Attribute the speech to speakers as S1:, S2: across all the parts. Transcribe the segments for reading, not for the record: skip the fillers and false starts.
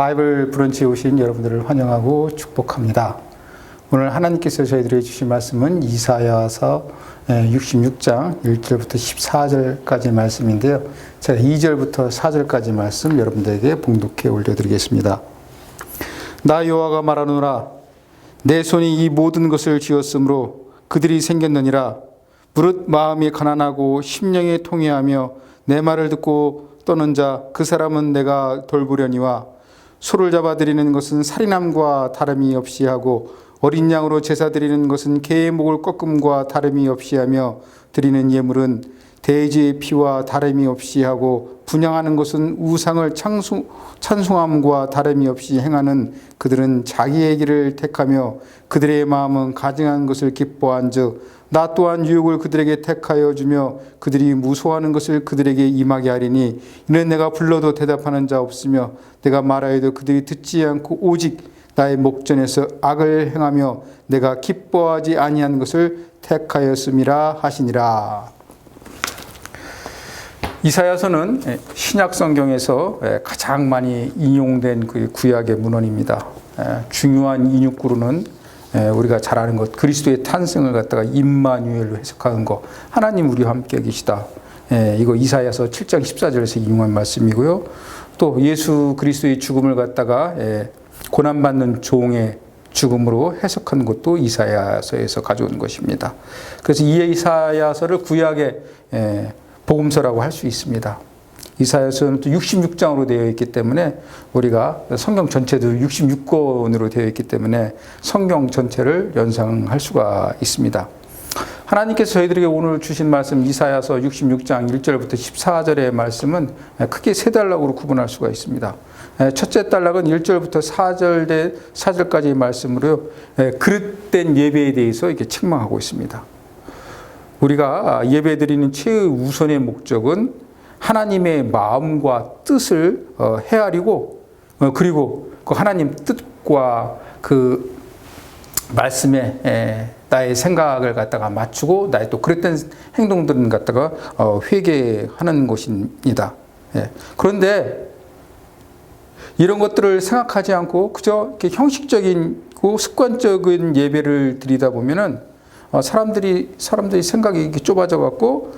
S1: 바이블 브런치에 오신 여러분들을 환영하고 축복합니다. 오늘 하나님께서 저희들에게 주신 말씀은 이사야서 66장 1절부터 14절까지 말씀인데요. 제가 2절부터 4절까지 말씀 여러분들에게 봉독해 올려드리겠습니다. 나 여호와가 말하노라. 내 손이 이 모든 것을 지었으므로 그들이 생겼느니라. 무릇 마음이 가난하고 심령이 통회하며 내 말을 듣고 떠는 자 그 사람은 내가 돌보려니와 소를 잡아 드리는 것은 살인함과 다름이 없이 하고 어린 양으로 제사 드리는 것은 개의 목을 꺾음과 다름이 없이 하며 드리는 예물은 돼지의 피와 다름이 없이 하고 분향하는 것은 우상을 찬송함과 다름이 없이 행하는 그들은 자기의 길을 택하며 그들의 마음은 가증한 것을 기뻐한즉 나 또한 유혹을 그들에게 택하여 주며 그들이 무소하는 것을 그들에게 임하게 하리니 이는 내가 불러도 대답하는 자 없으며 내가 말하여도 그들이 듣지 않고 오직 나의 목전에서 악을 행하며 내가 기뻐하지 아니한 것을 택하였음이라 하시니라. 이사야서는 신약 성경에서 가장 많이 인용된 그 구약의 문헌입니다. 중요한 인육구로는 우리가 잘 아는 것, 그리스도의 탄생을 갖다가 임마누엘로 해석하는 것, 하나님 우리와 함께 계시다. 이거 이사야서 7장 14절에서 인용한 말씀이고요. 또 예수 그리스도의 죽음을 갖다가 고난받는 종의 죽음으로 해석한 것도 이사야서에서 가져온 것입니다. 그래서 이 이사야서를 구약의 복음서라고 할 수 있습니다. 이사야서는 또 66장으로 되어 있기 때문에 우리가 성경 전체도 66권으로 되어 있기 때문에 성경 전체를 연상할 수가 있습니다. 하나님께서 저희들에게 오늘 주신 말씀 이사야서 66장 1절부터 14절의 말씀은 크게 세 단락으로 구분할 수가 있습니다. 첫째 단락은 1절부터 4절까지의 말씀으로요, 그릇된 예배에 대해서 이렇게 책망하고 있습니다. 우리가 예배 드리는 최우선의 목적은 하나님의 마음과 뜻을 헤아리고 그리고 그 하나님 뜻과 그 말씀에 나의 생각을 갖다가 맞추고 나의 또 그랬던 행동들은 갖다가 회개하는 것입니다. 그런데 이런 것들을 생각하지 않고 그저 이렇게 형식적이고 습관적인 예배를 드리다 보면은 사람들이 생각이 이렇게 좁아져 갖고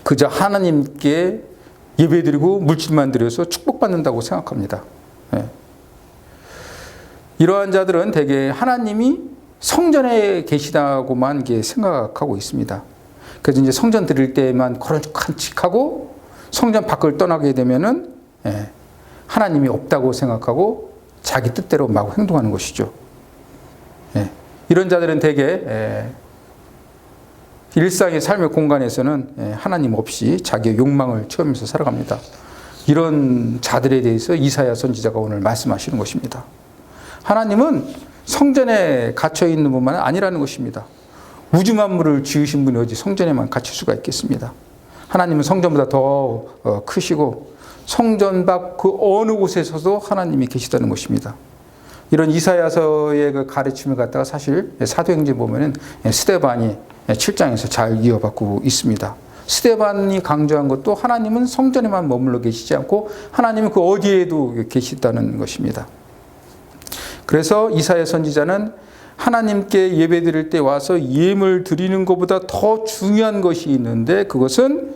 S1: 그저 하나님께 예배드리고 물질만 드려서 축복받는다고 생각합니다. 이러한 자들은 대개 하나님이 성전에 계시다고만 생각하고 있습니다. 그래서 이제 성전 드릴 때만 간직하고 성전 밖을 떠나게 되면은 하나님이 없다고 생각하고 자기 뜻대로 막 행동하는 것이죠. 이런 자들은 대개 일상의 삶의 공간에서는 하나님 없이 자기의 욕망을 채우면서 살아갑니다. 이런 자들에 대해서 이사야 선지자가 오늘 말씀하시는 것입니다. 하나님은 성전에 갇혀 있는 분만 아니라는 것입니다. 우주 만물을 지으신 분이 어디 성전에만 갇힐 수가 있겠습니다. 하나님은 성전보다 더 크시고 성전 밖 그 어느 곳에서도 하나님이 계시다는 것입니다. 이런 이사야서의 그 가르침을 갖다가 사실 사도행전 보면은 스데반이 7장에서 잘 이어받고 있습니다. 스데반이 강조한 것도 하나님은 성전에만 머물러 계시지 않고 하나님은 그 어디에도 계시다는 것입니다. 그래서 이사야 선지자는 하나님께 예배 드릴 때 와서 예물 드리는 것보다 더 중요한 것이 있는데 그것은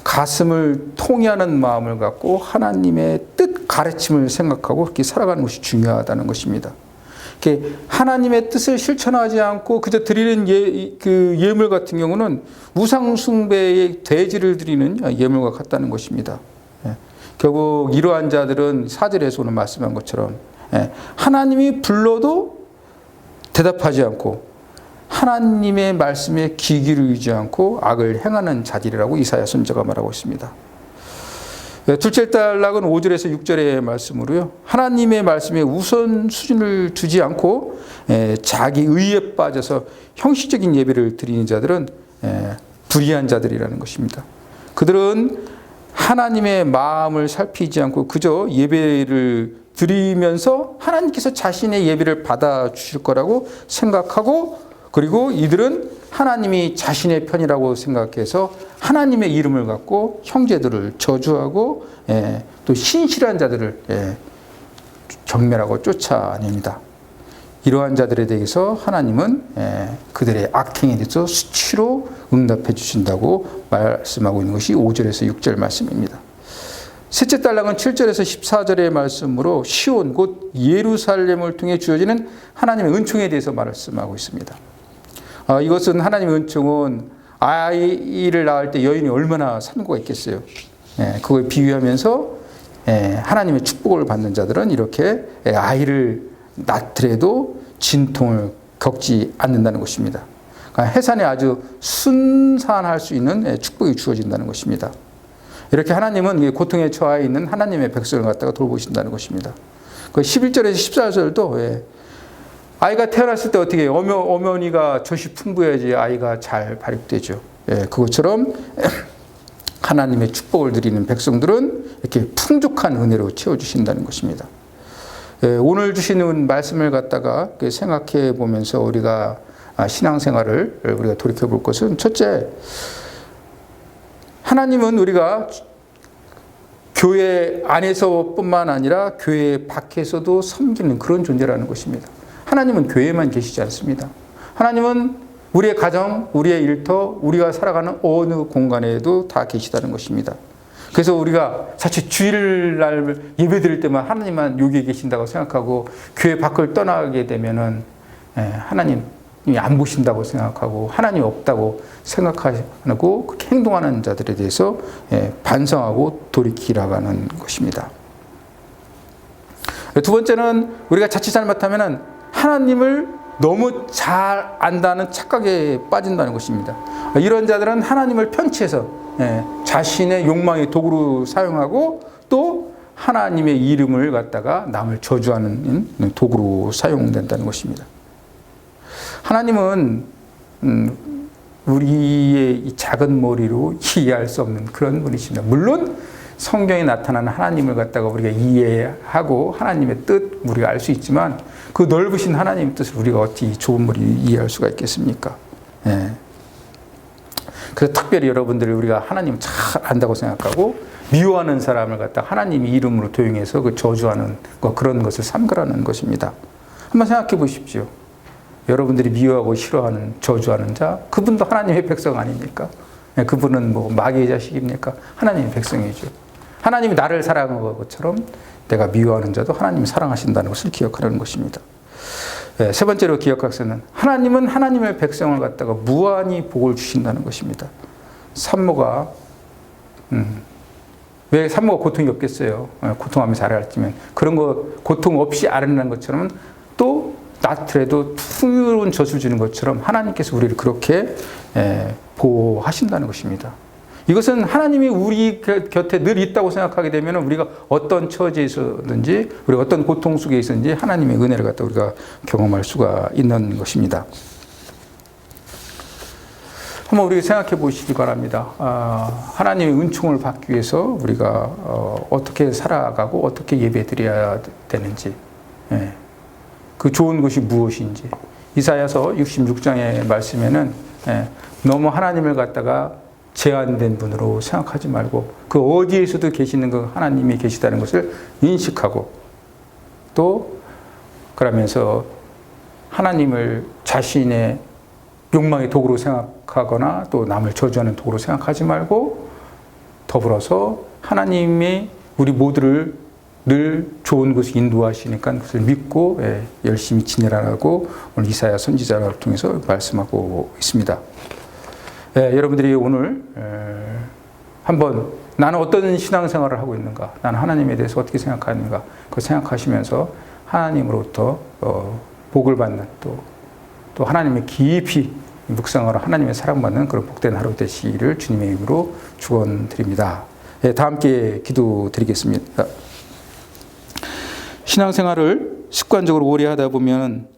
S1: 가슴을 통회하는 마음을 갖고 하나님의 뜻 가르침을 생각하고 그렇게 살아가는 것이 중요하다는 것입니다. 하나님의 뜻을 실천하지 않고 그저 드리는 그 예물 같은 경우는 우상 숭배의 돼지를 드리는 예물과 같다는 것입니다. 결국 이러한 자들은 4절에서 오늘 말씀한 것처럼 하나님이 불러도 대답하지 않고 하나님의 말씀에 귀 기울이지 않고 악을 행하는 자들이라고 이사야 선지자가 말하고 있습니다. 둘째 단락은 5절에서 6절의 말씀으로요. 하나님의 말씀에 우선 수준을 두지 않고 자기 의에 빠져서 형식적인 예배를 드리는 자들은 불의한 자들이라는 것입니다. 그들은 하나님의 마음을 살피지 않고 그저 예배를 드리면서 하나님께서 자신의 예배를 받아주실 거라고 생각하고 그리고 이들은 하나님이 자신의 편이라고 생각해서 하나님의 이름을 갖고 형제들을 저주하고 또 신실한 자들을 경멸하고 쫓아냅니다. 이러한 자들에 대해서 하나님은 그들의 악행에 대해서 수치로 응답해 주신다고 말씀하고 있는 것이 5절에서 6절 말씀입니다. 셋째 달랑은 7절에서 14절의 말씀으로 시온 곧 예루살렘을 통해 주어지는 하나님의 은총에 대해서 말씀하고 있습니다. 이것은 하나님의 은총은 아이를 낳을 때 여인이 얼마나 산고가 있겠어요. 그걸 비유하면서 하나님의 축복을 받는 자들은 이렇게 아이를 낳더라도 진통을 겪지 않는다는 것입니다. 그러니까 해산에 아주 순산할 수 있는 축복이 주어진다는 것입니다. 이렇게 하나님은 고통에 처해 있는 하나님의 백성을 갖다가 돌보신다는 것입니다. 그 11절에서 14절도 아이가 태어났을 때 어떻게 어머니가 젖이 풍부해야지 아이가 잘 발육되죠. 그것처럼 하나님의 축복을 드리는 백성들은 이렇게 풍족한 은혜로 채워주신다는 것입니다. 오늘 주시는 말씀을 갖다가 생각해 보면서 우리가 신앙생활을 우리가 돌이켜 볼 것은 첫째, 하나님은 우리가 교회 안에서뿐만 아니라 교회 밖에서도 섬기는 그런 존재라는 것입니다. 하나님은 교회에만 계시지 않습니다. 하나님은 우리의 가정, 우리의 일터, 우리가 살아가는 어느 공간에도 다 계시다는 것입니다. 그래서 우리가 사실 주일날 예배 드릴 때만 하나님만 여기에 계신다고 생각하고 교회 밖을 떠나게 되면은 하나님이 안 보신다고 생각하고 하나님이 없다고 생각하고 그렇게 행동하는 자들에 대해서 반성하고 돌이키라는 것입니다. 두 번째는 우리가 자칫 잘못하면은 하나님을 너무 잘 안다는 착각에 빠진다는 것입니다. 이런 자들은 하나님을 편취해서 자신의 욕망의 도구로 사용하고 또 하나님의 이름을 갖다가 남을 저주하는 도구로 사용된다는 것입니다. 하나님은 우리의 이 작은 머리로 이해할 수 없는 그런 분이십니다. 물론 성경에 나타나는 하나님을 갖다가 우리가 이해하고 하나님의 뜻 우리가 알 수 있지만 그 넓으신 하나님의 뜻을 우리가 어떻게 좋은 머리로 이해할 수가 있겠습니까? 그래서 특별히 여러분들이 우리가 하나님을 잘 안다고 생각하고 미워하는 사람을 갖다 하나님의 이름으로 도용해서 그 저주하는 그런 것을 삼가라는 것입니다. 한번 생각해 보십시오. 여러분들이 미워하고 싫어하는 저주하는 자, 그분도 하나님의 백성 아닙니까? 그분은 뭐 마귀의 자식입니까? 하나님의 백성이죠. 하나님이 나를 사랑한 것처럼 내가 미워하는 자도 하나님이 사랑하신다는 것을 기억하라는 것입니다. 세 번째로 기억할 것은 하나님은 하나님의 백성을 갖다가 무한히 복을 주신다는 것입니다. 산모가 왜 산모가 고통이 없겠어요? 고통하며 자라왔지만 그런 거 고통 없이 아른다는 것처럼 또 낳더라도 풍요로운 젖을 주는 것처럼 하나님께서 우리를 그렇게 보호하신다는 것입니다. 이것은 하나님이 우리 곁에 늘 있다고 생각하게 되면 우리가 어떤 처지에 있었는지 우리가 어떤 고통 속에 있었는지 하나님의 은혜를 갖다 우리가 경험할 수가 있는 것입니다. 한번 우리가 생각해 보시기 바랍니다. 하나님의 은총을 받기 위해서 우리가 어떻게 살아가고 어떻게 예배 드려야 되는지 그 좋은 것이 무엇인지 이사야서 66장의 말씀에는 너무 하나님을 갖다가 제한된 분으로 생각하지 말고 그 어디에서도 계시는 그 하나님이 계시다는 것을 인식하고 또 그러면서 하나님을 자신의 욕망의 도구로 생각하거나 또 남을 저주하는 도구로 생각하지 말고 더불어서 하나님이 우리 모두를 늘 좋은 것을 인도하시니까 그것을 믿고 열심히 지내라고 오늘 이사야 선지자를 통해서 말씀하고 있습니다. 여러분들이 오늘 한번 나는 어떤 신앙생활을 하고 있는가, 나는 하나님에 대해서 어떻게 생각하는가, 그걸 생각하시면서 하나님으로부터 복을 받는 또 하나님의 깊이 묵상하러 하나님의 사랑받는 그런 복된 하루 되시기를 주님의 이름으로 축원드립니다. 다 함께 기도드리겠습니다. 신앙생활을 습관적으로 오래 하다 보면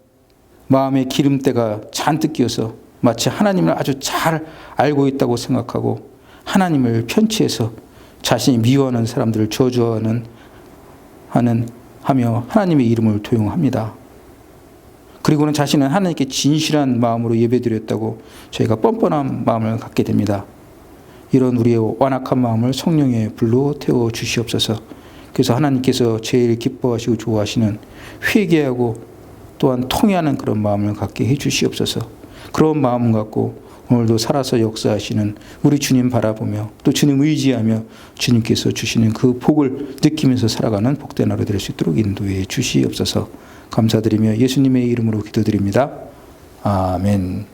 S1: 마음에 기름때가 잔뜩 끼어서 마치 하나님을 아주 잘 알고 있다고 생각하고 하나님을 편취해서 자신이 미워하는 사람들을 저주하며 하나님의 이름을 도용합니다. 그리고는 자신은 하나님께 진실한 마음으로 예배드렸다고 저희가 뻔뻔한 마음을 갖게 됩니다. 이런 우리의 완악한 마음을 성령의 불로 태워 주시옵소서. 그래서 하나님께서 제일 기뻐하시고 좋아하시는 회개하고 또한 통회하는 그런 마음을 갖게 해 주시옵소서. 그런 마음 갖고 오늘도 살아서 역사하시는 우리 주님 바라보며 또 주님 의지하며 주님께서 주시는 그 복을 느끼면서 살아가는 복된 하루 될 수 있도록 인도해 주시옵소서. 감사드리며 예수님의 이름으로 기도드립니다. 아멘.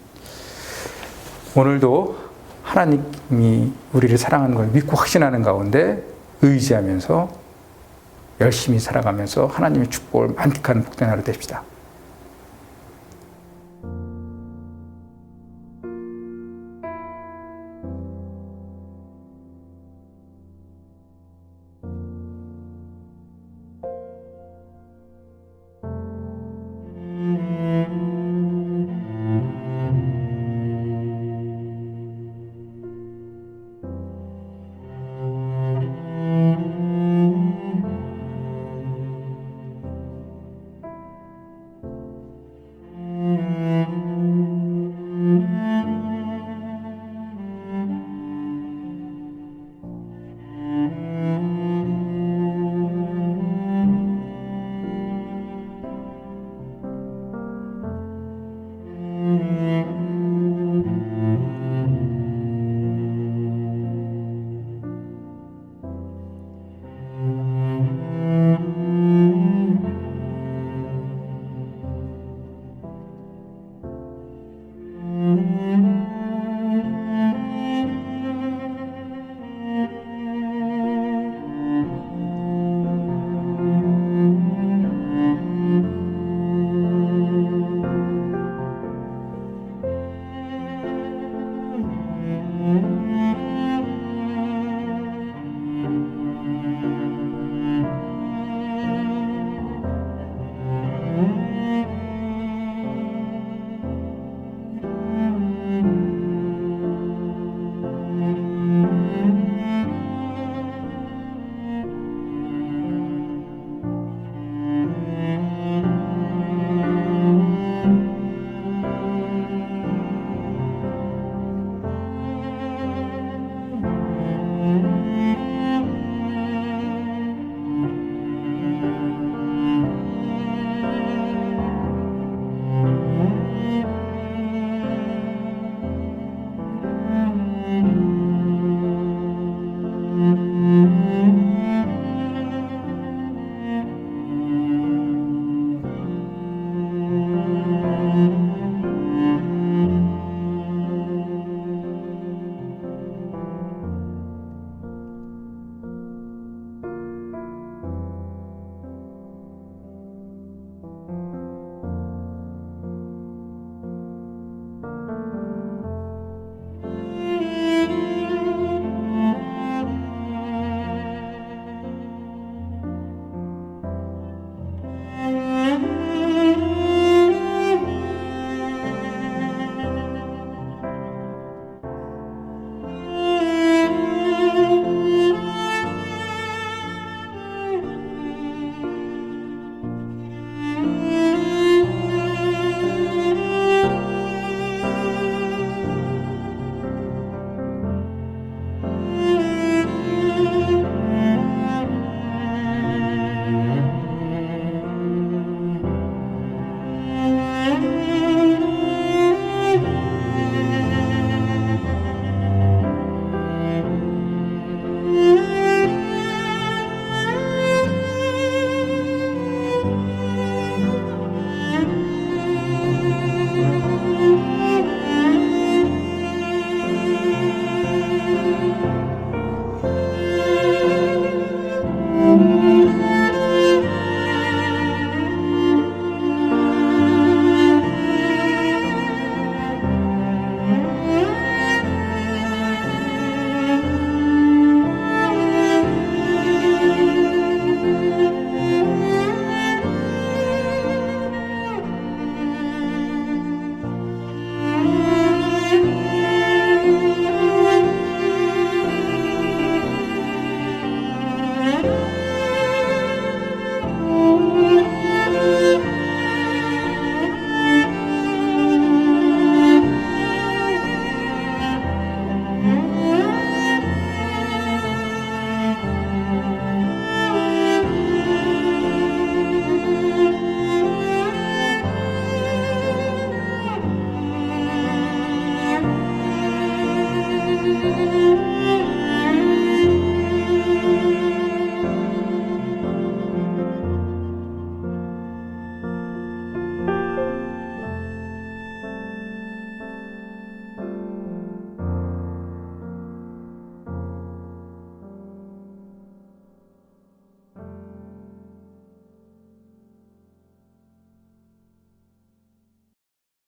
S1: 오늘도 하나님이 우리를 사랑하는 걸 믿고 확신하는 가운데 의지하면서 열심히 살아가면서 하나님의 축복을 만끽하는 복된 하루 되십시다.